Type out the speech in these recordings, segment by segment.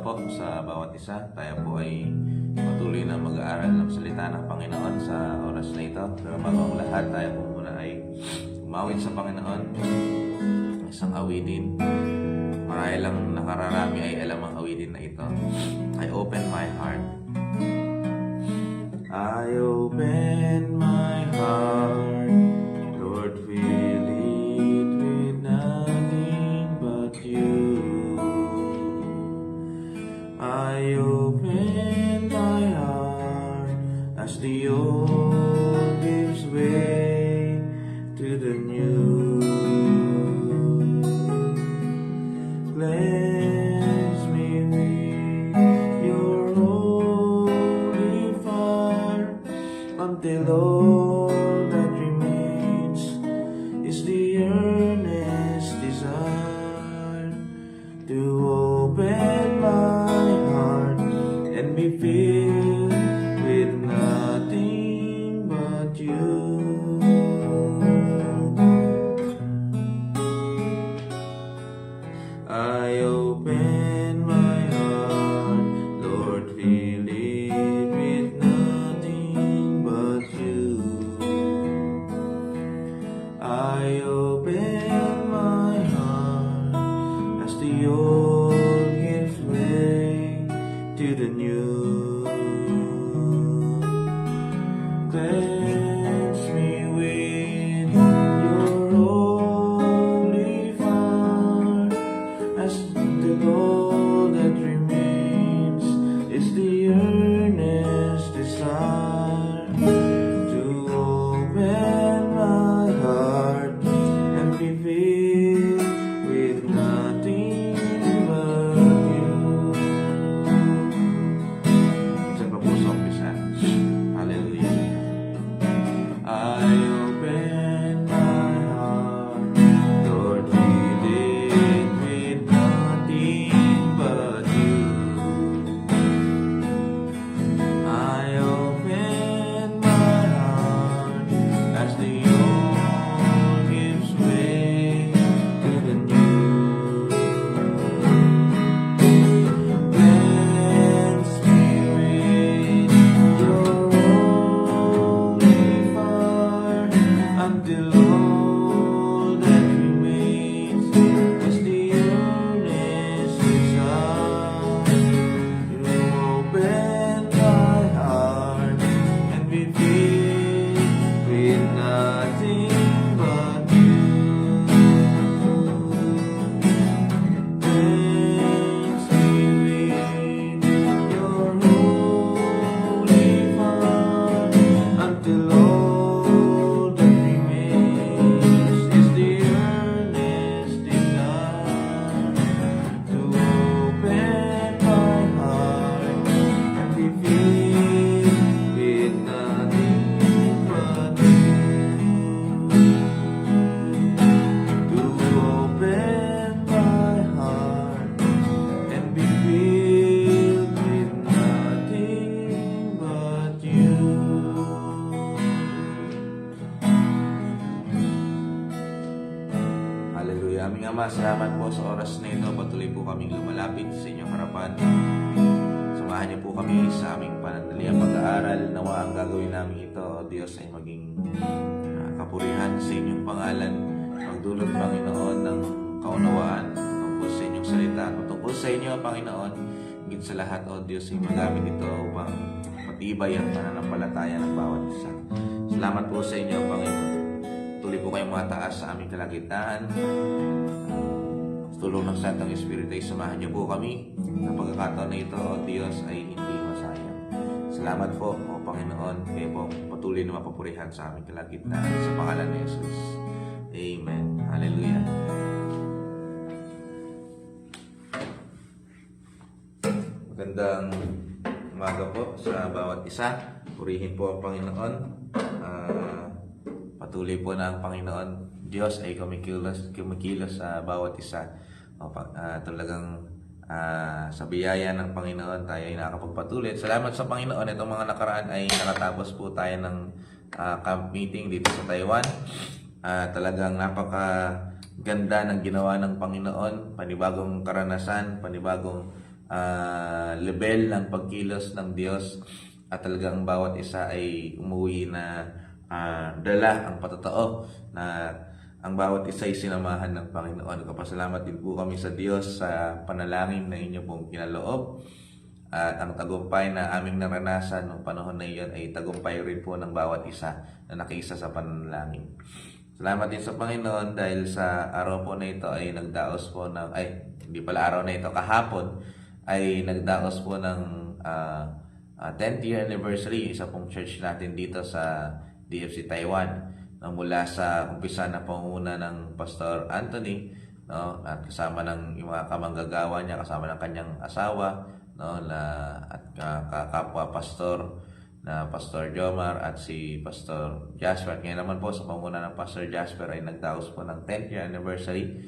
po sa bawat isa. Tayo po ay patuloy na mag-aaral ng salita ng Panginoon sa oras na ito. Pero bago ang lahat, tayo po muna ay umawit sa Panginoon. Isang awitin. Marahil lang nakararami ay alam ang awitin na ito. I open my heart. I open my heart, Lord, fill it with nothing but you. I open my heart as the old gives way to the new. Cleanse me with your holy fire until all that remains is the earnest desire to open my heart and be filled with nothing but you. I open my heart, Lord, fill it with nothing but you. I open my heart as the old gives way to the new. Cleanse me with your holy fire as the gold that remains is the earnest desire to open my heart and be filled with nothing but you. Sa papuso umpisa. Hallelujah. I open my heart, Lord, fill it with nothing but you. I open my heart as the old gives way to the new. Cleanse me with your holy fire until all that remains is the earnest desire to open my heart and be filled with nothing but you. Cleanse me with your holy fire until all that remains is the earnest desire to open my heart and be filled with nothing but you. To open my heart and be filled with nothing but you. Hallelujah. Aming Ama, salamat po sa oras na ito. Patuloy po kaming lumalapit sa inyong harapan. Samahan niyo po kami sa aming panandaliang pag-aaral. Nawa ang gagawin namin ito, O Diyos, ay maging kapurihan sa inyong pangalan. Magdulot, Panginoon, ng kaunawaan tungkol sa inyong salita. Tungkol sa inyo, Panginoon, higit sa lahat, O Diyos, ay magamit ito upang matibay ang pananampalataya ng bawat isa. Salamat po sa inyo, Panginoon. Tuloy po kayong mataas sa aming kalagitnaan. Sa tulong ng Santong Espiritu ay samahan niyo po kami. Ang pagkakataon na ito, O Diyos, ay hindi masayang. Salamat po, O Panginoon, kayo po patuloy na mapapurihan sa aming kalagitnaan. Sa pangalan ni Jesus. Amen. Hallelujah. Magandang umaga po sa bawat isa. Purihin po ang Panginoon. Patuloy po na ang Panginoon Diyos ay kumikilos sa bawat isa. Talagang sa biyaya ng Panginoon tayo ay nakakapagpatuloy. Salamat sa Panginoon. Itong mga nakaraan ay nakatapos po tayo ng camp meeting dito sa Taiwan. Talagang napakaganda ng ginawa ng Panginoon. Panibagong karanasan, panibagong level ng pagkilos ng Diyos at talagang bawat isa ay umuwi na dala ang patotoo na ang bawat isa ay sinamahan ng Panginoon. Kapasalamat din po kami sa Diyos sa panalangin na inyo pong kinaloob. At ang tagumpay na aming naranasan noong panahon na iyon ay tagumpay rin po ng bawat isa na nakiisa sa panalangin. Salamat din sa Panginoon dahil sa araw po na ito ay nagdaos po ng, hindi pala araw na ito, kahapon ay nagdaos po ng 10th year anniversary, isa pong church natin dito sa DFC Taiwan. Mula sa umpisa na panguna ng Pastor Anthony, no, at kasama ng mga kamanggagawa niya, kasama ng kanyang asawa, no, at kapwa pastor na Pastor Jomar at si Pastor Jasper. Ngayon naman po sa panguna ng Pastor Jasper ay nagdaos po ng 10th year anniversary,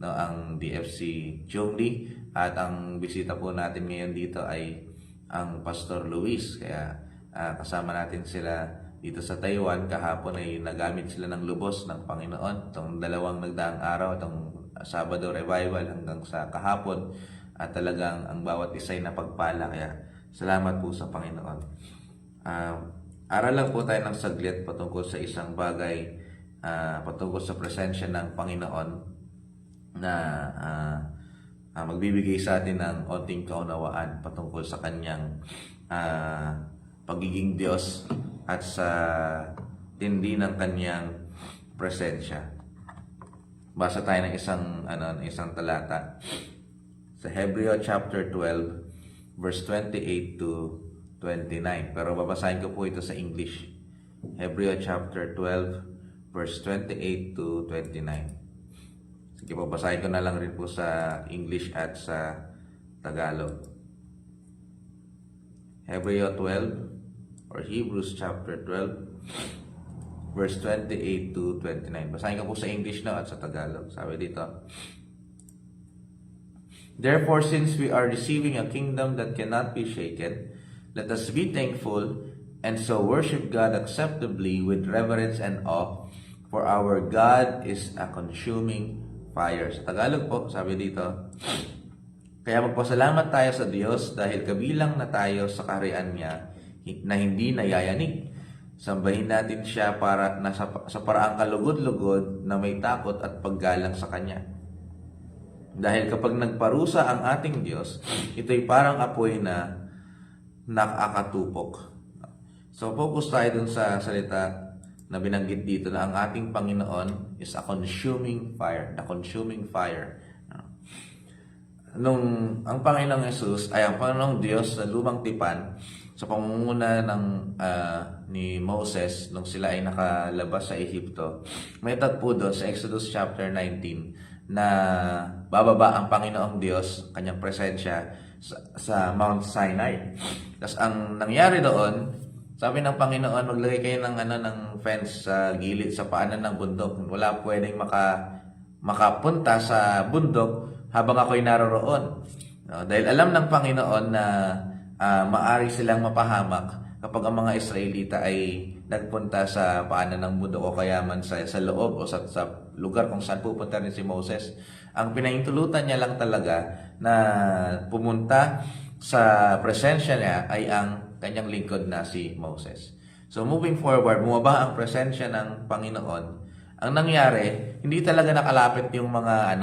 no, ang DFC Chongli, at ang bisita po natin ngayon dito ay ang Pastor Luis. Kaya kasama natin sila dito sa Taiwan. Kahapon ay nagamit sila ng lubos ng Panginoon. Itong dalawang nagdaang araw, itong Sabado Revival hanggang sa kahapon. At talagang ang bawat isa ay napagpala. Kaya salamat po sa Panginoon. Aral lang po tayo ng saglit patungkol sa isang bagay, patungkol sa presensya ng Panginoon na magbibigay sa atin ng onting kaunawaan patungkol sa kanyang pagiging Diyos at sa tindi ng kanyang presensya. Basa tayo ng isang talata sa Hebreo chapter 12 verse 28 to 29. Pero babasahin ko po ito sa English. Hebreo chapter 12 verse 28 to 29. Sige, babasahin ko na lang rin po sa English at sa Tagalog. Hebreo 12 or Hebrews chapter 12 verse 28 to 29. Basahin ko po sa English na at sa Tagalog. Sabi dito, "Therefore, since we are receiving a kingdom that cannot be shaken, let us be thankful and so worship God acceptably with reverence and awe, for our God is a consuming fire." Sa Tagalog po, sabi dito, "Kaya magpasalamat tayo sa Diyos dahil kabilang na tayo sa kaharian niya na hindi nayayanig. Sambahin natin siya sa paraang kalugod-lugod na may takot at paggalang sa Kanya. Dahil kapag nagparusa ang ating Diyos, ito'y parang apoy na nakakatupok." So focus tayo dun sa salita na binanggit dito na ang ating Panginoon is a consuming fire. The consuming fire. Ang Panginoong Jesus ay ang Panginoong Diyos na lumang tipan sa pamumuno ni Moses nung sila ay nakalabas sa Ehipto. May tagpo doon sa Exodus chapter 19 na bababa ang Panginoong Diyos, kanyang presensya sa Mount Sinai. Tapos ang nangyari doon, sabi ng Panginoon, maglagay kayo ng fence sa gilid, sa paanan ng bundok. Wala pwedeng makapunta sa bundok habang ako'y naroroon. No? Dahil alam ng Panginoon na maari silang mapahamak kapag ang mga Israelita ay nagpunta sa paanan ng bundok o kaya man sa loob o sa lugar kung saan pupunta rin si Moses. Ang pinahintulutan niya lang talaga na pumunta sa presensya niya ay ang kanyang lingkod na si Moses. So moving forward, bumaba ang presensya ng Panginoon. Ang nangyari, hindi talaga nakalapit yung mga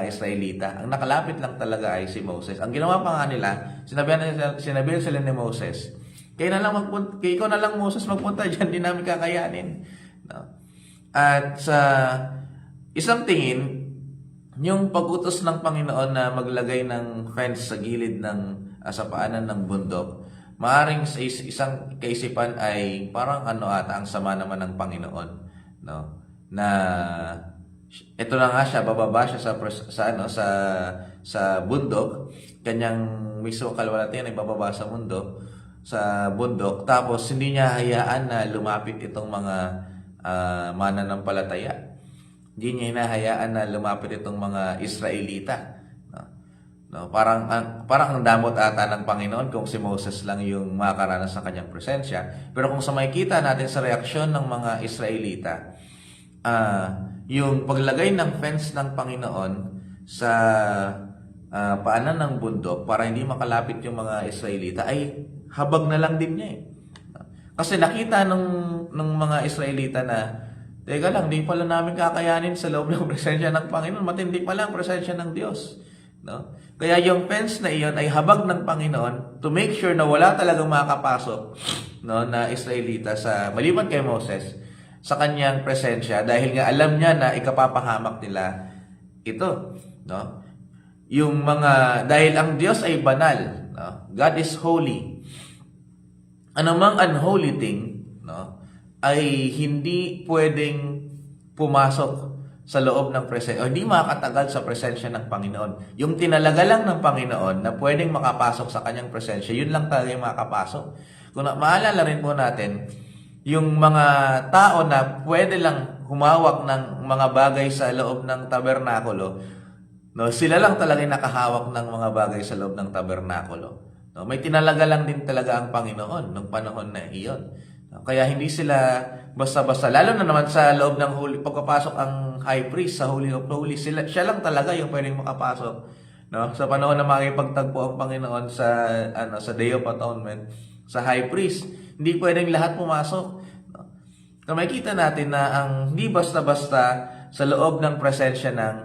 Israelita. Ang nakalapit lang talaga ay si Moses. Ang ginawa pa nga nila, sinabihan sila ni Moses, ikaw na lang Moses magpunta diyan, di namin kakayanin. No? At sa isang tingin, yung pag-utos ng Panginoon na maglagay ng fence sa gilid sa paanan ng bundok, maaring sa isang kaisipan ay parang ang sama naman ng Panginoon, no? Na ito na nga siya, bababa siya sa bundok, kanyang mismo kalwalatian ay bababa sa bundok, tapos hindi niya hayaan na lumapit itong mga mananampalataya. Hindi niya hinahayaan na lumapit itong mga Israelita. No, parang ang damot ata ng Panginoon kung si Moses lang yung makakaranas sa kanyang presensya. Pero kung sa makikita natin sa reaksyon ng mga Israelita, yung paglagay ng fence ng Panginoon sa paanan ng bundok para hindi makalapit yung mga Israelita, ay habag na lang din niya eh. Kasi nakita ng mga Israelita na, teka lang, di pala namin kakayanin sa loob ng presensya ng Panginoon. Matindi pala ang presensya ng Diyos. No? Kaya yung fence na iyon ay habag ng Panginoon to make sure na wala talagang makakapasok, no, na Israelita sa maliban kay Moses sa kanyang presensya, dahil nga alam niya na ikapapahamak nila ito. No? Yung mga, dahil ang Diyos ay banal, no? God is holy. Anumang unholy thing, no, ay hindi pwedeng pumasok sa loob ng presensya, o hindi makakatagal sa presensya ng Panginoon. Yung tinalaga lang ng Panginoon na pwedeng makapasok sa kanyang presensya, yun lang talaga yung makakapasok. Kung maalala rin po natin, yung mga tao na pwede lang humawak ng mga bagay sa loob ng tabernakulo, no, sila lang talaga yung nakahawak ng mga bagay sa loob ng tabernakulo. No, may tinalaga lang din talaga ang Panginoon nung panahon na iyon. No, kaya hindi sila basta-basta, lalo na naman sa loob ng holy, pagkapasok ang high priest sa Holy of Holies, siya lang talaga yung pwedeng makapasok. No, sa panahon na makipagtagpo ang Panginoon sa Day of Atonement, sa high priest, hindi pwedeng lahat pumasok. No? So makikita natin na ang hindi basta-basta sa loob ng presensya ng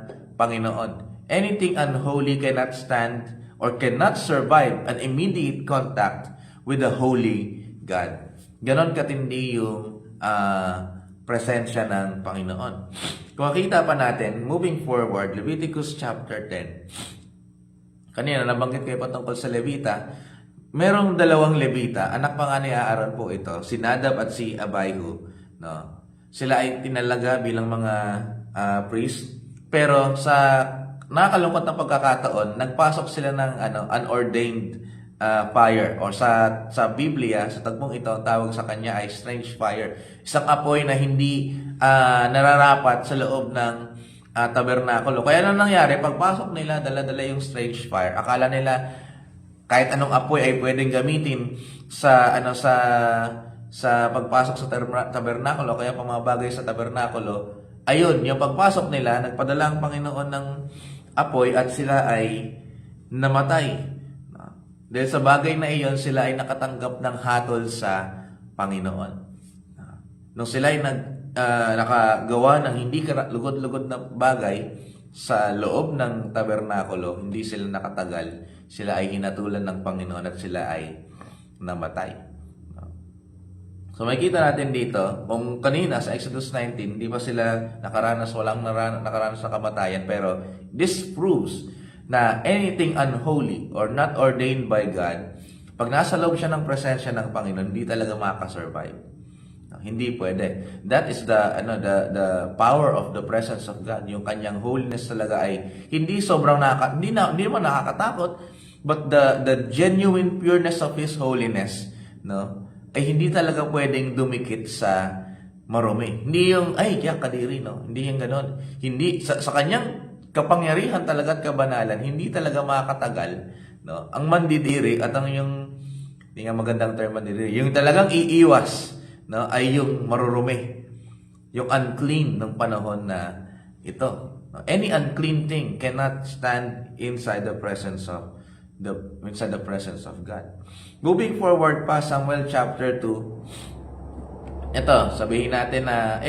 Panginoon. Anything unholy cannot stand or cannot survive an immediate contact with the holy God. Ganon katindi yung presensya ng Panginoon. Kung makita pa natin, moving forward, Leviticus chapter 10. Kanina, nabanggit kayo patungkol sa Levita. Merong dalawang Levita, anak pa nga ni Aaron po ito, si Nadab at si Abihu. No? Sila ay tinalaga bilang mga priest. Pero sa nakakalungkot na pagkakataon, nagpasok sila ng unordained fire, or sa Biblia, sa tagpong ito, ang tawag sa kanya ay strange fire. Isang apoy na hindi nararapat sa loob ng tabernakulo. Kaya ano nangyari, pagpasok nila, dala-dala yung strange fire. Akala nila kahit anong apoy ay pwedeng gamitin sa pagpasok sa tabernakulo, kaya pang mga bagay sa tabernakulo. Ayun, yung pagpasok nila, nagpadala ang Panginoon ng apoy at sila ay namatay. Dahil sa bagay na iyon, sila ay nakatanggap ng hatol sa Panginoon. Nung sila ay nakagawa ng hindi lugod-lugod na bagay sa loob ng tabernakulo, hindi sila nakatagal, sila ay hinatulan ng Panginoon at sila ay namatay. So makikita natin dito, kung kanina sa Exodus 19, hindi pa sila walang nakaranas ng kamatayan, pero this proves na anything unholy or not ordained by God, pag nasa loob siya ng presensya ng Panginoon, hindi talaga makaka-survive. Hindi pwede. That is the power of the presence of God. Yung kanyang holiness talaga ay hindi sobrang hindi naman nakakatakot, but the genuine pureness of His holiness, no, ay hindi talaga pwedeng dumikit sa marumi. Hindi yung, kaya kadiri, no? Hindi yung ganon. Hindi, sa kanyang kapangyarihan talaga at kabanalan, hindi talaga makakatagal, no? Ang mandidiri at ang hindi nga magandang term mandidiri, yung talagang iiwas, no, ay yung marurumi. Yung unclean ng panahon na ito. Any unclean thing cannot stand inside the presence of God. Moving forward pa, Samuel chapter 2. Ito, sabihin natin na,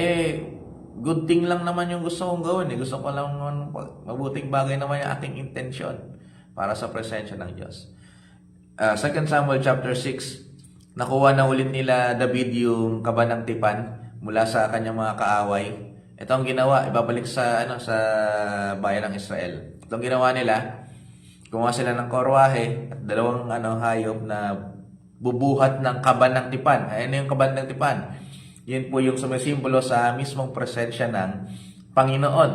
good thing lang naman yung gusto kong gawin. Gusto ko lang naman, mabuting bagay naman yung aking intensyon para sa presensya ng Diyos. 2 Samuel chapter 6, nakuha na ulit nila David yung kaba ng tipan mula sa kanyang mga kaaway. Ito ang ginawa, ibabalik sa bayan ng Israel. Ito ang ginawa nila. Kumuha sila ng korwahe at dalawang hayop na bubuhat ng kaban ng tipan. Ayan yung kaban ng tipan. Yun po yung sumisimbolo sa mismong presensya ng Panginoon.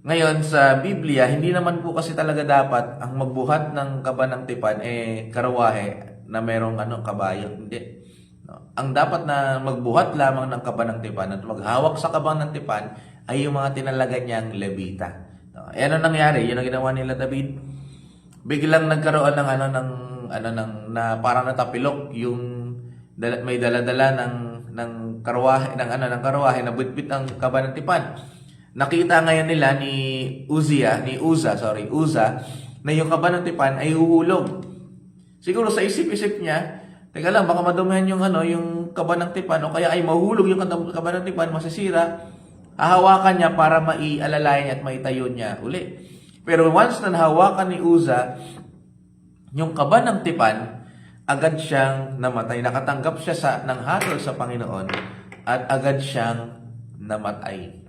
Ngayon, sa Biblia, hindi naman po kasi talaga dapat ang magbuhat ng kaban ng tipan karwahe na merong kabayo. Hindi. No? Ang dapat na magbuhat lamang ng kaban ng tipan at maghawak sa kaban ng tipan ay yung mga tinalaga niyang Levita. No? Ayan ang nangyari. Yun ang ginawa nila David. Biglang nagkaroon na parang natapilok yung may dala-dala ng karwahe na bitbit ang kaban ng tipan. Nakita ngayon nila ni Uza na yung kaba ng tipan ay huhulog. Siguro sa isip-isip niya, teka lang, baka madumihan yung yung kaba ng tipan o kaya ay mahulog yung kaba ng tipan, masisira. Hahawakan niya para maialalayan at maitayo niya uli. Pero once na nahawakan ni Uza yung kaba ng tipan, agad siyang namatay. Nakatanggap siya ng hatol sa Panginoon at agad siyang namatay.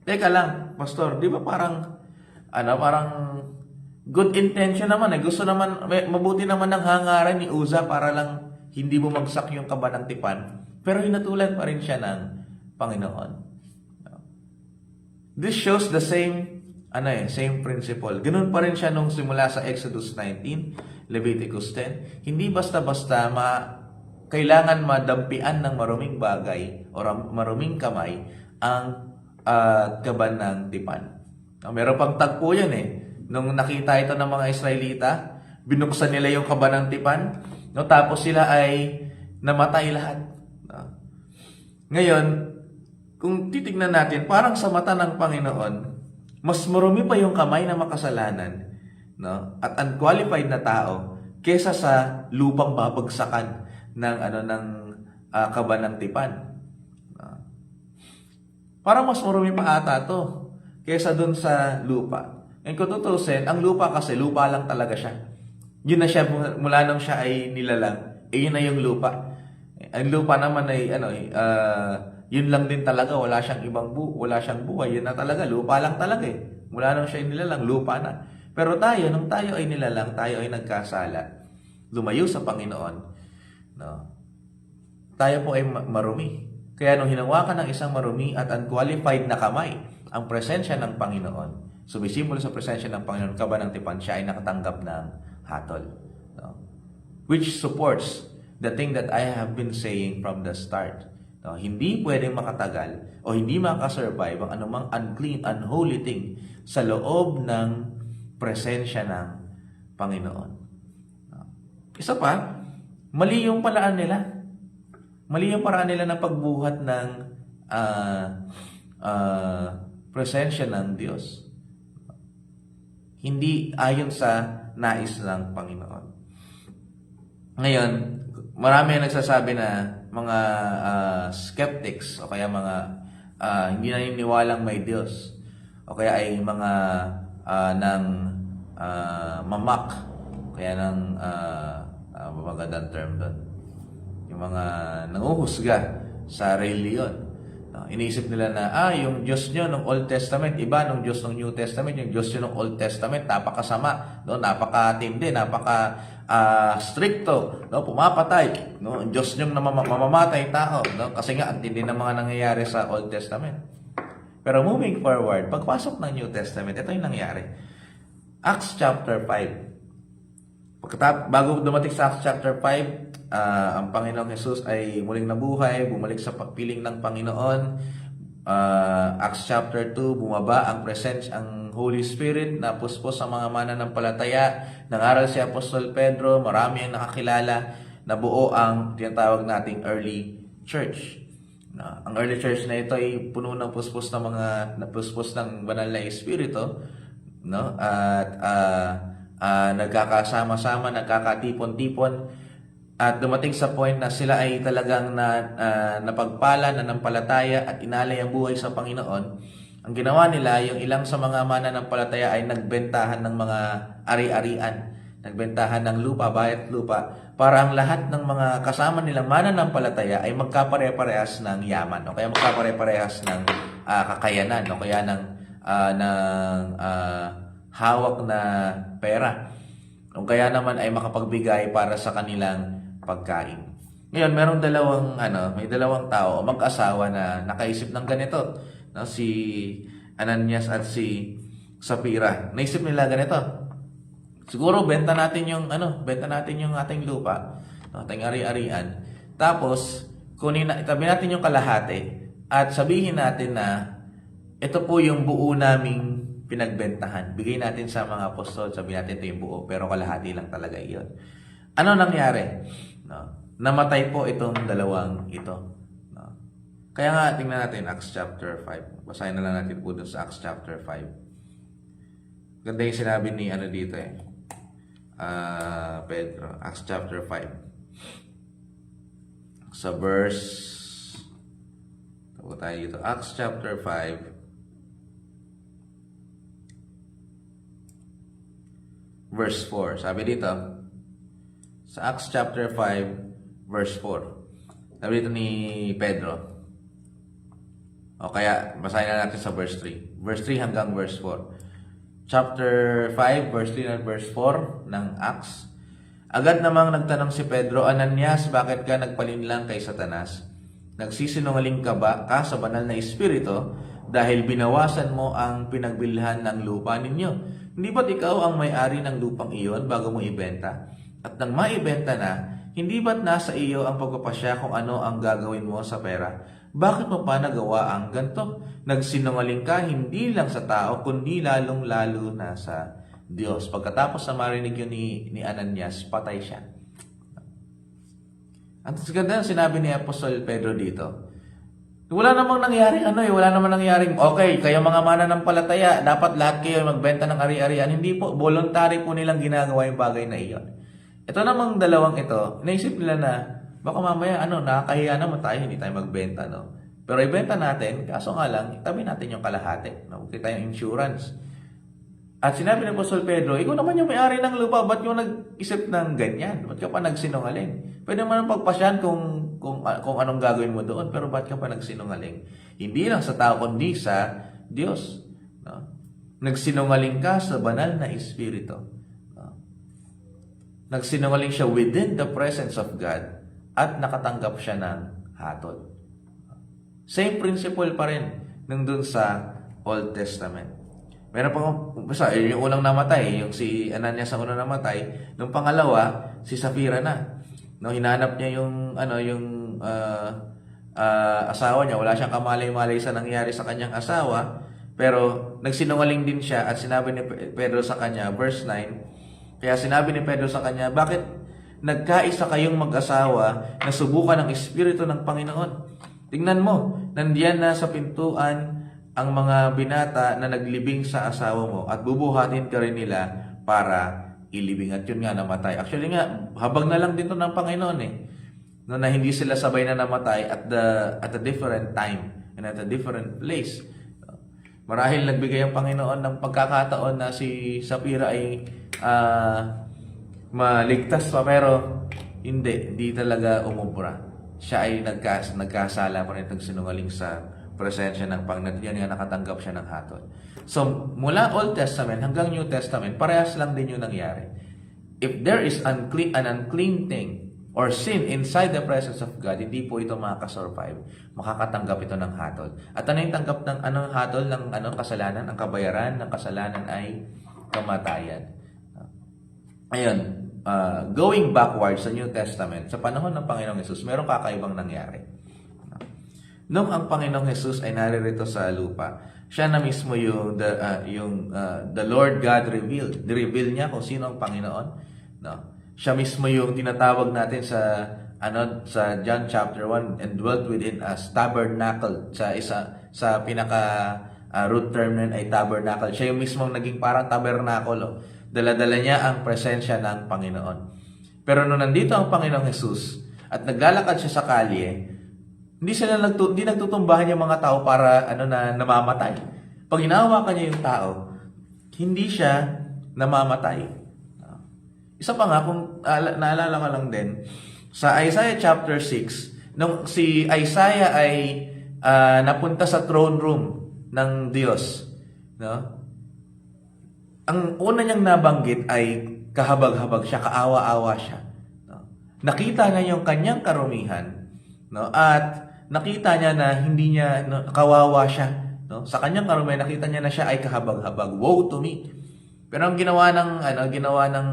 Teka lang, Pastor, di ba parang good intention naman eh. Gusto naman, mabuti naman ng hangaran ni Uza para lang hindi bumagsak yung kaba ng tipan. Pero hinatulan pa rin siya ng Panginoon. This shows the same principle. Ganun pa rin siya nung simula sa Exodus 19, Leviticus 10. Hindi basta-basta kailangan madampian ng maruming bagay o maruming kamay ang kaba ng tipan. Meron pang tagpo yan eh. Nung nakita ito ng mga Israelita, binuksan nila yung kaba ng tipan, tapos sila ay namatay lahat. Ngayon, kung titignan natin, parang sa mata ng Panginoon, mas marumi pa yung kamay na makasalanan, at unqualified na tao kesa sa lupang babagsakan ng kaba ng tipan. Parang mas marumi pa ata to kesa dun sa lupa. And kung tutusin, ang lupa kasi lupa lang talaga siya. Yun na siya mula nung siya ay nilalang. Yun na yung lupa. Ang lupa naman ay yun lang din talaga, wala siyang wala siyang buhay. Yun na talaga, lupa lang talaga eh. Mula nung siya ay nilalang, lupa na. Pero nung tayo ay nilalang, tayo ay nagkasala, lumayo sa Panginoon, tayo po ay marumi. Kaya nung hinawakan ng isang marumi at unqualified na kamay ang presensya ng Panginoon, sumisimbolo sa presensya ng Panginoon, kaba ng tipan, siya ay nakatanggap ng hatol. Which supports the thing that I have been saying from the start. Hindi pwedeng makatagal o hindi makasurvive ang anumang unclean, unholy thing sa loob ng presensya ng Panginoon. Isa pa, mali yung paraan nila. Mali yung paraan nila ng pagbuhat ng presensya ng Diyos. Hindi ayon sa nais ng Panginoon. Ngayon, marami ang nagsasabi na mga skeptics o kaya mga hindi naniniwalang may Diyos o kaya ay mga mamak, kaya magandang term doon, yung mga nanguhusga sa reliyon. Iniisip nila na yung Diyos nyo ng Old Testament iba nung Diyos ng New Testament. Yung Diyos nyo ng Old Testament napakasama, napakatindi, stricto, pumapatay, ang Diyos nyo mamamatay tao, kasi nga ang tindi ng mga nangyayari sa Old Testament. Pero moving forward, pagpasok ng New Testament, ito yung nangyari. Acts chapter 5. Bago dumating sa Acts chapter 5, ang Panginoong Jesus ay muling nabuhay, bumalik sa pagpiling ng Panginoon. Acts chapter 2, bumaba ang Holy Spirit, napuspos sa mga mananampalataya, nangaral si Apostol Pedro, marami ang nakakilala, nabuo ang tinatawag nating early church. Ang early church na ito ay puno ng puspos ng banal na Espiritu, at nagkakasama-sama, nagkakatipon-tipon, at dumating sa point na sila ay talagang napagpala, nanampalataya at inalay ang buhay sa Panginoon. Ang ginawa nila, yung ilang sa mga mananampalataya ay nagbentahan ng mga ari-arian, nagbentahan ng lupa, bayat lupa, para ang lahat ng mga kasama nilang mananampalataya ay magkapare-parehas ng yaman, o kaya magkapare-parehas ng kakayanan, o kaya ng hawak na pera, o kaya naman ay makapagbigay para sa kanilang pagkain. Ngayon, may dalawang tao o mag-asawa na nakaisip ng ganito, si Ananias at si Sapphira. Naisip nila ganito. Siguro benta natin yung ating lupa, ating ari-arian. Tapos itabi natin yung kalahati at sabihin natin na ito po yung buo naming pinagbentahan. Bigay natin sa mga apostol, sabihin natin ito yung buo, pero kalahati lang talaga iyon. Ano nangyari? Namatay po itong dalawang ito. Kaya nga, tingnan natin Acts chapter 5. Basahin na lang natin po dun sa Acts chapter 5. Ganda yung sinabi ni ano dito Pedro, Acts chapter 5. Sa verse, tayo dito, Acts chapter 5, verse 4. Sabi dito, sa Acts chapter 5, verse 4. Sabi dito ni Pedro. O kaya, basahin na natin sa verse 3. Verse 3 hanggang verse 4. Chapter 5, verse 3 and verse 4 ng Acts. Agad namang nagtanong si Pedro, Ananias, bakit ka nagpalinlang kay Satanas? Nagsisinungaling ka ba sa banal na espiritu dahil binawasan mo ang pinagbilhan ng lupa ninyo? Hindi ba't ikaw ang may-ari ng lupang iyon bago mo ibenta? At nang maibenta na, hindi ba't nasa iyo ang pagpapasya kung ano ang gagawin mo sa pera? Bakit mo pa nagawa ang ganito? Nagsinungaling ka hindi lang sa tao, kundi lalong-lalo na sa Diyos. Pagkatapos na marinig yun ni Ananias, patay siya. Ang ganda ng sinabi ni Apostol Pedro dito. Wala namang nangyaring wala namang nangyaring, okay, kayo mga mananampalataya, dapat lahat kayo magbenta ng ari-arian. Hindi po, voluntary po nilang ginagawa yung bagay na iyon. Ito namang dalawang ito, naisip nila na, baka mamaya, nakakahiya naman tayo, hindi tayo magbenta, no? Pero ibenta natin, kaso nga lang, itabi natin yung kalahati, no? Kita yung insurance. At sinabi ng Apostol Pedro, ikaw naman yung may-ari ng lupa, ba't yung nag-isip ng ganyan? Ba't ka pa nagsinungaling? Pwede mo nang pagpasyan kung anong gagawin mo doon, pero ba't ka pa nagsinungaling? Hindi lang sa tao, kundi sa Diyos. No? Nagsinungaling ka sa banal na Espiritu. Nagsinungaling siya within the presence of God at nakatanggap siya ng hatol. Same principle pa rin nung dun sa Old Testament. Meron pa yung unang namatay, yung si Ananias ang unang namatay, nung pangalawa, si Sapphira na. No, hinanap niya yung asawa niya, wala siyang kamalay-malay sa nangyari sa kanyang asawa, pero nagsinungaling din siya at sinabi ni Pedro sa kanya, verse 9, kaya sinabi ni Pedro sa kanya, bakit nagkaisa kayong mag-asawa na subukan ng Espiritu ng Panginoon? Tingnan mo, nandiyan na sa pintuan ang mga binata na naglibing sa asawa mo at bubuhatin ka rin nila para ilibing. At yun nga, namatay. Actually nga, habag na lang din to ng Panginoon no, na hindi sila sabay na namatay at a different time and at a different place. Marahil nagbigay ang Panginoon ng pagkakataon na si Sapphira ay maligtas pa, pero hindi talaga umubra. Siya ay nagkasala pa rin sinungaling sa presensya ng Panginoon. Yan nga, nakatanggap siya ng hatol. So, mula Old Testament hanggang New Testament, parehas lang din yung nangyari. If there is an unclean thing or sin inside the presence of God, hindi po ito makakasurvive. Makakatanggap ito ng hatol. At ano yung tanggap ng hatol ng kasalanan? Ang kabayaran ng kasalanan ay kamatayan. Ayun, going backwards sa New Testament, sa panahon ng Panginoong Hesus, mayroong kakaibang nangyari. Nung ang Panginoong Hesus ay naririto sa lupa, siya na mismo yung the Lord God revealed. Reveal niya kung sino ang Panginoon. No? Siya mismo yung tinatawag natin sa John chapter 1, and dwelt within us, tabernacle. Sa pinaka root term nun ay tabernacle. Siya yung mismo naging parang tabernacle. Dala-dala niya ang presensya ng Panginoon. Pero nung nandito ang Panginoong Hesus at naglalakad siya sa kalye, hindi nagtutumbahan yung mga tao para na namamatay. Pag hinahawakan niya yung tao, hindi siya namamatay. Isa pa nga, kung naalala ko lang din, sa Isaiah chapter 6, nung si Isaiah ay napunta sa throne room ng Diyos, no? Ang una niyang nabanggit ay kahabag-habag siya, kaawa-awa siya. No? Nakita niya yung kanyang karumihan, no? At nakita niya na hindi niya, kawawa siya. No? Sa kanyang karumihan, nakita niya na siya ay kahabag-habag. Woe to me! Pero ang ginawa ng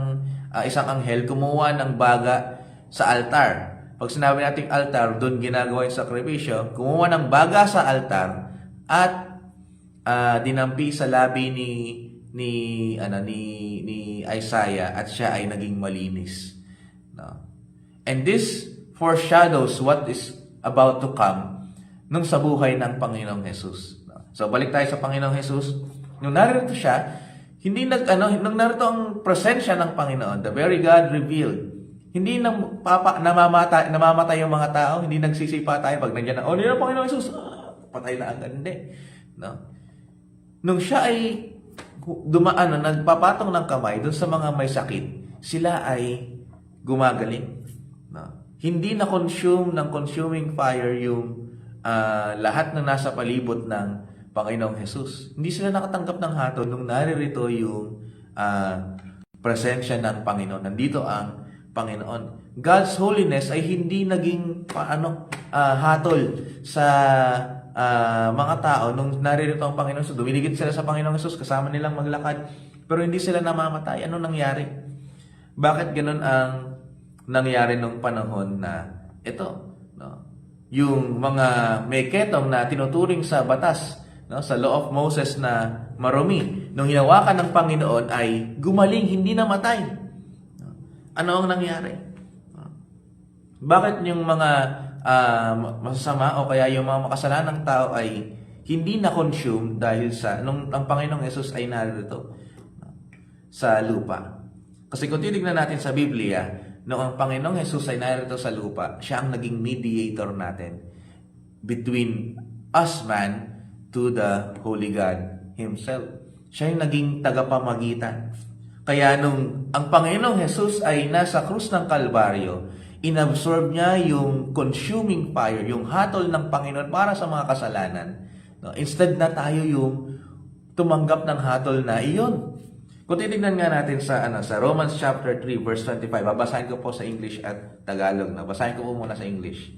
isang anghel, kumuha ng baga sa altar. Pag sinabi nating altar, doon ginagawa yung sakripisyo. Kumuha ng baga sa altar at dinampi sa labi ni Isaiah at siya ay naging malinis. No? And this foreshadows what is about to come nung sa buhay ng Panginoong Hesus. No? So balik tayo sa Panginoong Hesus. Nung narito siya, nung narito ang presensya ng Panginoon, the very God revealed, hindi namamatay yung mga tao, hindi nagsisipa tayo pag nandiyan na, hindi na Panginoon Jesus, patay na agad, hindi. No? Nung siya ay nagpapatong ng kamay dun sa mga may sakit, sila ay gumagaling. No? Hindi na-consume ng consuming fire yung lahat na nasa palibot ng Panginoong Jesus. Hindi sila nakatanggap ng hatol nung naririto yung presensya ng Panginoon. Nandito ang Panginoon. God's holiness ay hindi naging hatol sa mga tao nung naririto ang Panginoon. So, dumiligid sila sa Panginoong Jesus, kasama nilang maglakad, pero hindi sila namamatay. Ano nangyari? Bakit ganun ang nangyari nung panahon na ito? No? Yung mga may ketong na tinuturing sa batas, no? Sa Law of Moses na marumi, nung hinawakan ng Panginoon ay gumaling, hindi namatay. Ano ang nangyari? Bakit yung mga masasama o kaya yung mga makasalanang tao ay hindi na-consume dahil sa nung ang Panginoong Yesus ay narito sa lupa? Kasi kung titignan natin sa Biblia, nung ang Panginoong Yesus ay narito sa lupa, siya ang naging mediator natin between us man to the Holy God Himself. Siya yung naging tagapamagitan. Kaya nung ang Panginoong Jesus ay nasa krus ng Kalbaryo, inabsorb niya yung consuming fire, yung hatol ng Panginoon para sa mga kasalanan. No? Instead na tayo yung tumanggap ng hatol na iyon. Kung titignan nga natin sa Romans chapter 3 verse 25, babasahin ko po sa English at Tagalog. Babasahin ko po muna sa English.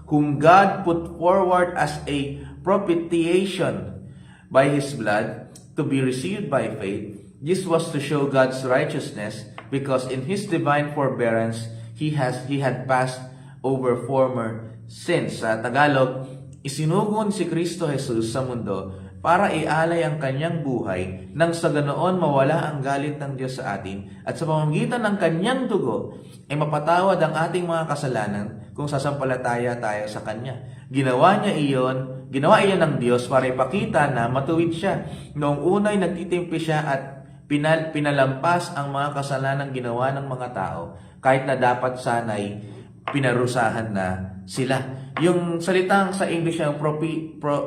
Whom God put forward as a propitiation by His blood to be received by faith. This was to show God's righteousness, because in His divine forbearance He had passed over former sins. Sa Tagalog, isinugon si Kristo Jesus sa mundo para ialay ang kanyang buhay nang sa ganoon mawala ang galit ng Diyos sa atin, at sa pamamagitan ng kanyang dugo ay mapatawad ang ating mga kasalanan kung sasampalataya tayo sa Kanya. Ginawa iyon ng Diyos para ipakita na matuwid siya. Noong unay nagtitimpi siya at pinalampas ang mga kasalanang ginawa ng mga tao, kahit na dapat sana'y pinarusahan na sila. Yung salitang sa English yung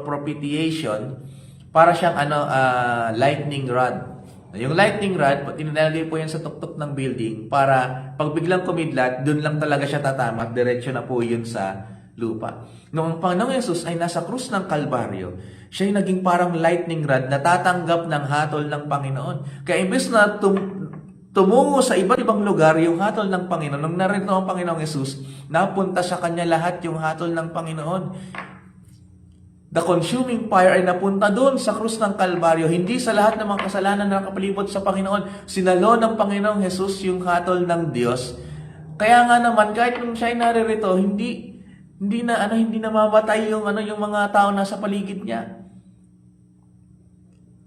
propitiation, para siyang lightning rod. Yung lightning rod, tinalagay po yan sa tuktok ng building para pag biglang kumidlat, dun lang talaga siya tatama at diretso na po yun sa lupa. Noong ang Panginoong Yesus ay nasa krus ng Kalbaryo, siya ay naging parang lightning rod na tatanggap ng hatol ng Panginoon. Kaya imbes na tumungo sa iba't ibang lugar yung hatol ng Panginoon, nung narito ang Panginoong Yesus, napunta sa Kanya lahat yung hatol ng Panginoon. The consuming fire ay napunta doon sa krus ng Kalbaryo, hindi sa lahat ng mga kasalanan na nakapalibot sa Panginoon. Sinalo ng Panginoong Jesus yung hatol ng Diyos. Kaya nga naman, kahit nung siya ay naririto, hindi namamatay yung mga tao nasa paligid niya.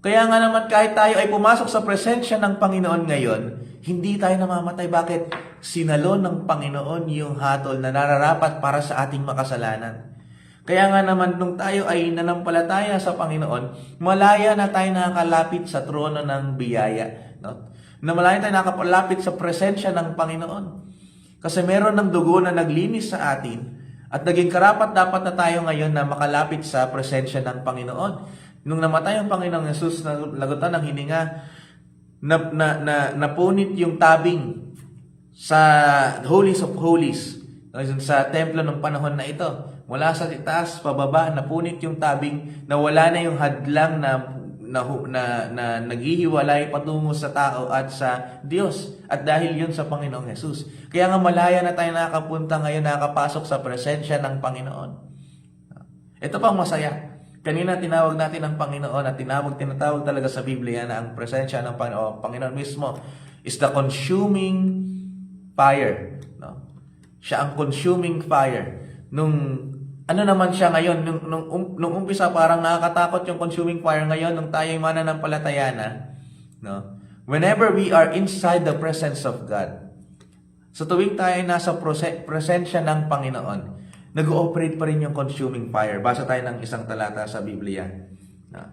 Kaya nga naman, kahit tayo ay pumasok sa presensya ng Panginoon ngayon, hindi tayo namamatay. Bakit? Sinalo ng Panginoon yung hatol na nararapat para sa ating makasalanan. Kaya nga naman, nung tayo ay nanampalataya sa Panginoon, malaya na tayo nakakalapit sa trono ng biyaya. No? Na malaya tayo nakakalapit sa presensya ng Panginoon. Kasi meron ng dugo na naglinis sa atin, at naging karapat dapat na tayo ngayon na makalapit sa presensya ng Panginoon. Nung namatay ang Panginoong Yesus, lagutan ng hininga, napunit yung tabing sa Holies of Holies, sa templo ng panahon na ito. Mula sa itaas, pababa, napunit yung tabing, na wala na yung hadlang na naghihiwalay patungo sa tao at sa Diyos. At dahil yun sa Panginoong Jesus. Kaya nga malaya na tayo nakapunta ngayon, nakapasok sa presensya ng Panginoon. Ito pang masaya. Kanina tinawag natin ang Panginoon at tinatawag talaga sa Biblia na ang presensya ng Panginoon mismo is the consuming fire. No? Siya ang consuming fire. Ano naman siya ngayon, nung umpisa parang nakakatakot yung consuming fire. Ngayon, nung tayo'y mananampalataya na, no? Whenever we are inside the presence of God, sa tuwing tayo nasa presensya ng Panginoon, nag-ooperate pa rin yung consuming fire. Basa tayo ng isang talata sa Biblia. No?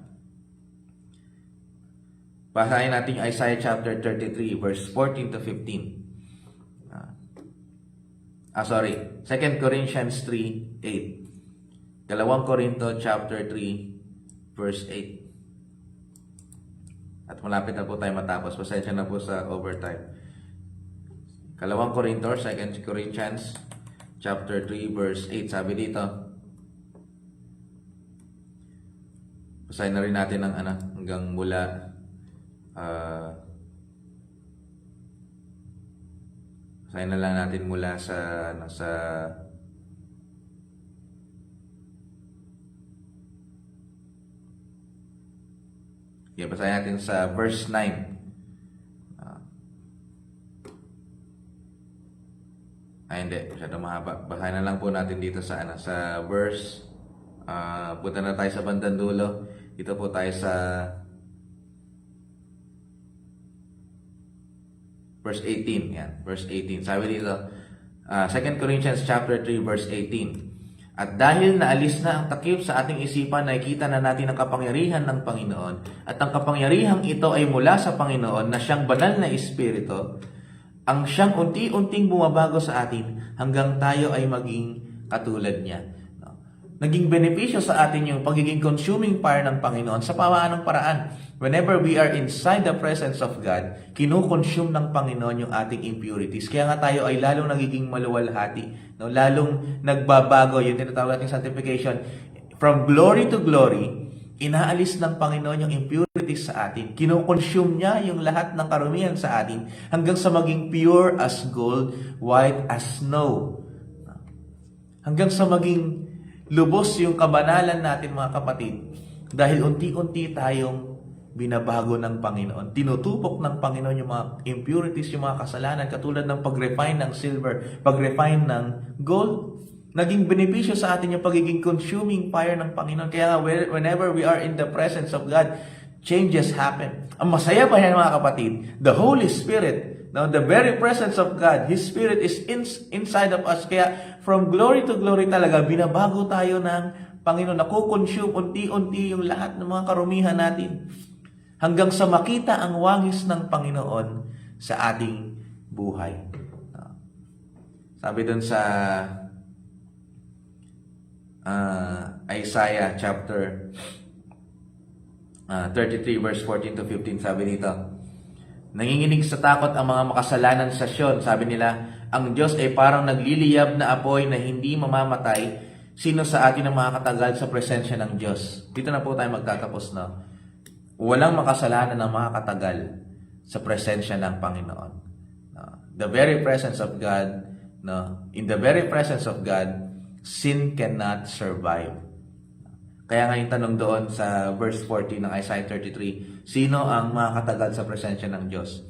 Basahin natin yung Isaiah chapter 33, verse 14 to 15. Second Corinthians 3:8. 2 Corinto chapter 3, verse 8. At malapit na po tayo matapos. Pasensya na po sa overtime. 2 Corinto, 2 Corinthians chapter 3, verse 8. Sabi dito, basahin na rin natin ang hanggang mula basahin na lang natin mula sa basahin natin sa verse 9. Hindi, masyadong mahaba. Basahin na lang po natin dito sa verse, punta na tayo sa bandang dulo. Dito po tayo sa verse 18. Yan, verse 18. Sabi dito, 2 Corinthians chapter 3, verse 18. At dahil naalis na ang takip sa ating isipan, nakikita na natin ang kapangyarihan ng Panginoon. At ang kapangyarihang ito ay mula sa Panginoon na siyang banal na Espiritu, ang siyang unti-unting bumabago sa atin hanggang tayo ay maging katulad niya. Naging benepisyo sa atin yung pagiging consuming fire ng Panginoon sa paanong paraan. Whenever we are inside the presence of God, kinukonsume ng Panginoon yung ating impurities. Kaya nga tayo ay lalong nagiging maluwalhati, lalong nagbabago, yung tinatawag nating sanctification. From glory to glory, inaalis ng Panginoon yung impurities sa atin. Kinukonsume niya yung lahat ng karumihan sa atin hanggang sa maging pure as gold, white as snow. Hanggang sa maging lubos yung kabanalan natin, mga kapatid, dahil unti-unti tayong binabago ng Panginoon. Tinutupok ng Panginoon yung mga impurities, yung mga kasalanan, katulad ng pag-refine ng silver, pag-refine ng gold. Naging benepisyo sa atin yung pagiging consuming fire ng Panginoon. Kaya whenever we are in the presence of God, changes happen. Ang masaya pa yan, mga kapatid, the Holy Spirit, the very presence of God, His Spirit is inside of us. Kaya from glory to glory talaga, binabago tayo ng Panginoon. Nakukonsume unti-unti yung lahat ng mga karumihan natin. Hanggang sa makita ang wangis ng Panginoon sa ating buhay. Sabi dun sa Isaiah chapter 33 verse 14 to 15, sabi dito, nanginginig sa takot ang mga makasalanan sa Sion. Sabi nila, ang Diyos ay parang nagliliyab na apoy na hindi mamamatay. Sino sa atin ang makakatagal sa presensya ng Diyos? Dito na po tayo magtatapos, no? Walang makasalanan na makakatagal sa presensya ng Panginoon. The very presence of God, in the very presence of God, sin cannot survive. Kaya nga yung tanong doon sa verse 14 ng Isaiah 33, sino ang makakatagal sa presensya ng Diyos?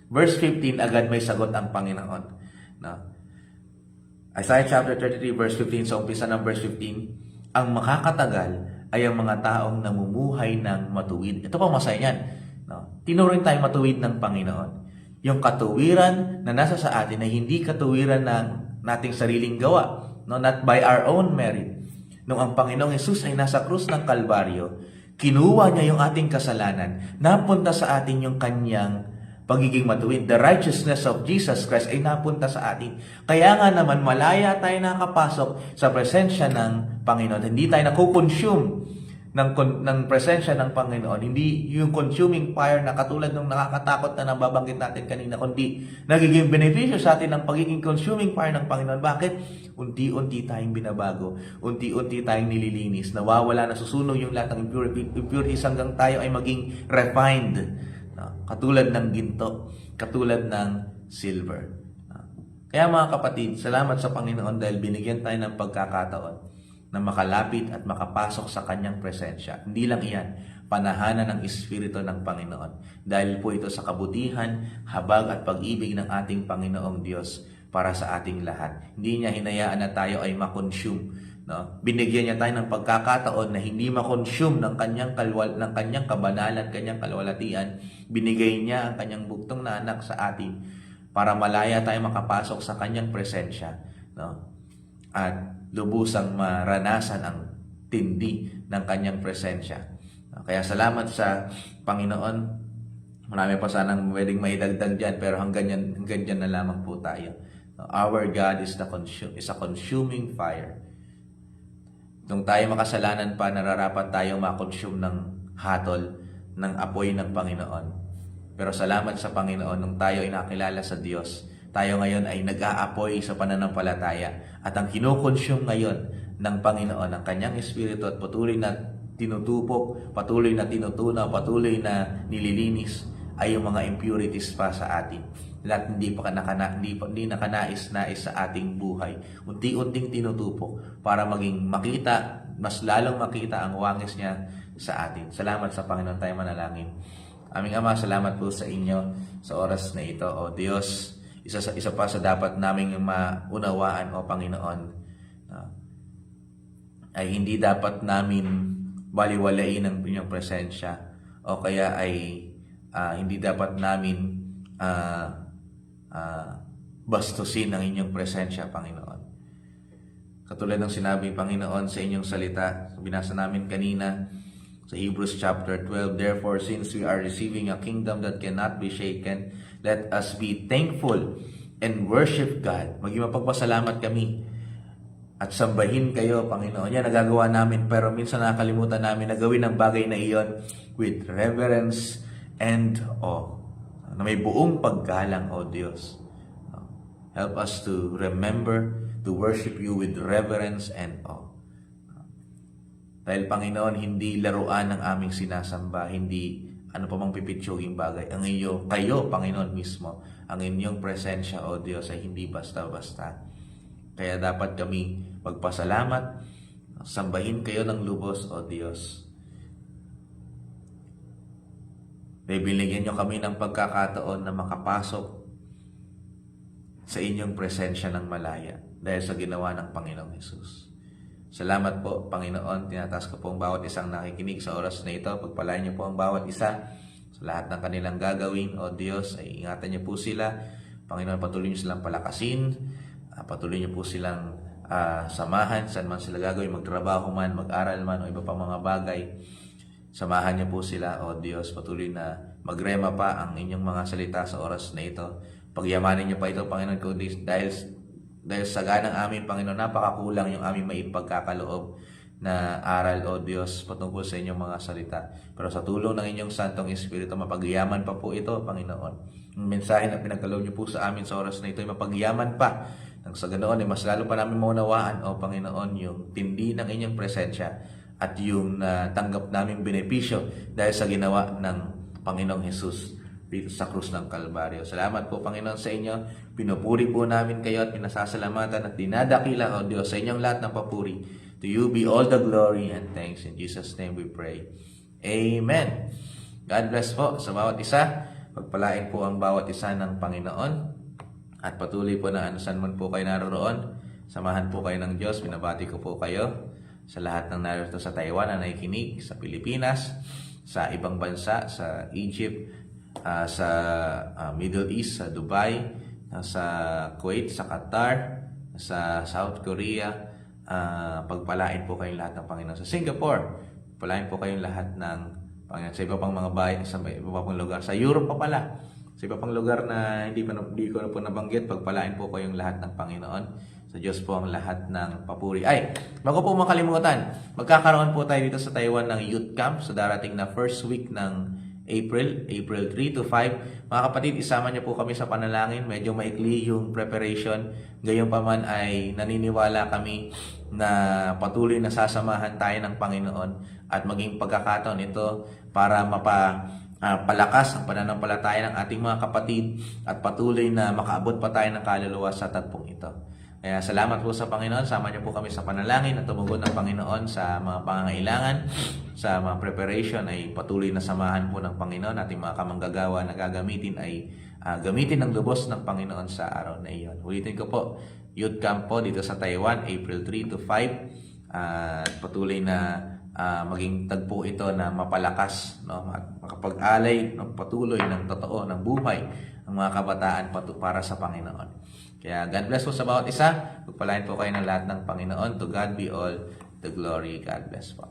Verse 15, agad may sagot ang Panginoon. Isaiah chapter 33 verse 15, sa umpisa ng verse 15, ang makakatagal ay ang mga taong namumuhay ng matuwid. Ito pa masaya niyan. Tinuring tayo matuwid ng Panginoon. Yung katuwiran na nasa sa atin ay hindi katuwiran ng nating sariling gawa. Not by our own merit. Nung ang Panginoong Hesus ay nasa krus ng Kalbaryo, kinuha niya yung ating kasalanan, napunta sa atin yung kanyang pagiging matuwid. The righteousness of Jesus Christ ay napunta sa atin. Kaya nga naman, malaya tayo nakapasok sa presensya ng Panginoon. Hindi tayo nakukonsume ng presensya ng Panginoon. Hindi yung consuming fire na katulad ng nakakatakot na nababanggit natin kanina, kundi nagiging benepisyo sa atin ng pagiging consuming fire ng Panginoon. Bakit? Unti-unti tayong binabago. Unti-unti tayong nililinis. Nawawala, nasusunog yung lahat ng impurities hanggang tayo ay maging refined. Katulad ng ginto, katulad ng silver. Kaya mga kapatid, salamat sa Panginoon dahil binigyan tayo ng pagkakataon na makalapit at makapasok sa kanyang presensya. Hindi lang iyan, panahanan ng Espiritu ng Panginoon. Dahil po ito sa kabutihan, habag at pag-ibig ng ating Panginoong Diyos para sa ating lahat. Hindi niya hinayaan na tayo ay makonsume. Binigyan niya tayo ng pagkakataon na hindi makonsume ng kanyang kabanalan, kanyang kalwalatian. Binigay niya ang kanyang buktong na anak sa atin para malaya tayo makapasok sa kanyang presensya, at lubusang maranasan ang tindi ng kanyang presensya. Kaya salamat sa Panginoon Marami pa sanang pwedeng maidagdag dyan, pero hanggang dyan na lamang po tayo. Our God is a consuming fire. Nung tayo makasalanan pa, nararapat tayo makonsume ng hatol, ng apoy ng Panginoon. Pero salamat sa Panginoon, nung tayo ay nakilala sa Diyos, tayo ngayon ay nag-aapoy sa pananampalataya. At ang kinukonsume ngayon ng Panginoon, ang kanyang Espiritu at patuloy na tinutupok, patuloy na tinutunaw, patuloy na nililinis ay yung mga impurities pa sa atin. Lahat hindi nakanais-nais sa ating buhay. Unti-unting tinutupok para maging makita, mas lalong makita ang wangis niya sa atin. Salamat sa Panginoon, tayo manalangin. Aming Ama, salamat po sa inyo sa oras na ito. O Diyos, isa pa sa dapat naming maunawaan, O Panginoon, ay hindi dapat namin baliwalain ang inyong presensya, o kaya ay hindi dapat namin bastusin ang inyong presensya, Panginoon. Katulad ng sinabi, Panginoon, sa inyong salita, binasa namin kanina sa Hebrews chapter 12, therefore, since we are receiving a kingdom that cannot be shaken, let us be thankful and worship God. Maging mapagpasalamat kami at sambahin kayo, Panginoon. Yan, nagagawa namin, pero minsan nakakalimutan namin na gawin ang bagay na iyon with reverence and awe, na may buong paggalang, O Diyos. Help us to remember to worship you with reverence and awe. Dahil, Panginoon, hindi laruan ang aming sinasamba, hindi ano pa mang pipitsuging bagay. Kayo, Panginoon mismo, ang inyong presensya, O Diyos, ay hindi basta-basta. Kaya dapat kami magpasalamat, sambahin kayo ng lubos, O Diyos. Dahil binigyan nyo kami ng pagkakataon na makapasok sa inyong presensya ng malaya dahil sa ginawa ng Panginoong Hesus. Salamat po, Panginoon. Tinataas ko po ang bawat isang nakikinig sa oras na ito. Pagpalain niyo po ang bawat isa sa lahat ng kanilang gagawin. O Diyos, ay ingatan niyo po sila. Panginoon, patuloy niyo silang palakasin. Patuloy niyo po silang samahan. Saan man sila gagawin, magtrabaho man, mag-aral man, o iba pang mga bagay. Samahan niyo po sila, O Diyos. Patuloy na magrema pa ang inyong mga salita sa oras na ito. Pagyamanin niyo pa ito, Panginoon, ko dahil sa ganang amin, Panginoon, napakakulang yung aming maipagkakaloob na aral, O Diyos, patungkol sa inyong mga salita. Pero sa tulong ng inyong Santong Espiritu, mapagyaman pa po ito, Panginoon. Ang mensahe na pinagkaloob niyo po sa amin sa oras na ito ay mapagyaman pa. Nang sa ganoon, mas lalo pa namin maunawaan, O Panginoon, yung tindi ng inyong presensya at yung tanggap naming benepisyo dahil sa ginawa ng Panginoong Hesus dito sa krus ng Kalbaryo. Salamat po, Panginoon, sa inyo. Pinupuri po namin kayo at pinasasalamatan at dinadakila, O Diyos, sa inyong lahat ng papuri. To you be all the glory and thanks. In Jesus' name we pray. Amen. God bless po sa bawat isa. Pagpalain po ang bawat isa ng Panginoon. At patuloy po na saan man po kayo naroon. Samahan po kayo ng Diyos. Binabati ko po kayo sa lahat ng narito sa Taiwan na nakikinig, sa Pilipinas, sa ibang bansa, sa Egypt, sa Middle East, sa Dubai, sa Kuwait, sa Qatar, sa South Korea. Pagpalain po kayong lahat ng Panginoon. Sa Singapore, pagpalain po kayong lahat ng Panginoon. Sa iba pang mga bayan, sa iba pang lugar. Sa Europe pa pala. Sa iba pang lugar na hindi ko na po nabanggit, pagpalain po kayong lahat ng Panginoon. Sa Diyos po ang lahat ng papuri. Ay, bago po makalimutan, magkakaroon po tayo dito sa Taiwan ng youth camp sa darating na first week ng April 3 to 5. Mga kapatid, isama niyo po kami sa panalangin. Medyo maikli yung preparation. Gayunpaman ay naniniwala kami na patuloy na sasamahan tayo ng Panginoon at maging pagkakataon ito para palakas ang pananampalataya ng ating mga kapatid at patuloy na makaabot pa tayo ng kaluluwa sa tagpong ito. Kaya salamat po sa Panginoon. Sama niyo po kami sa panalangin at tumugon ng Panginoon sa mga pangangailangan, sa mga preparation ay patuloy na samahan po ng Panginoon. Ating mga kamanggagawa na gagamitin ay gamitin ng lubos ng Panginoon sa araw na iyon. Ulitin ko po, youth camp po dito sa Taiwan, April 3 to 5. Patuloy na maging tagpo ito na mapalakas, no? Makapag-alay ng patuloy ng totoo ng buhay ang mga kabataan para sa Panginoon. Kaya God bless po sa bawat isa. Pagpalain po kayo ng lahat ng Panginoon. To God be all the glory. God bless po.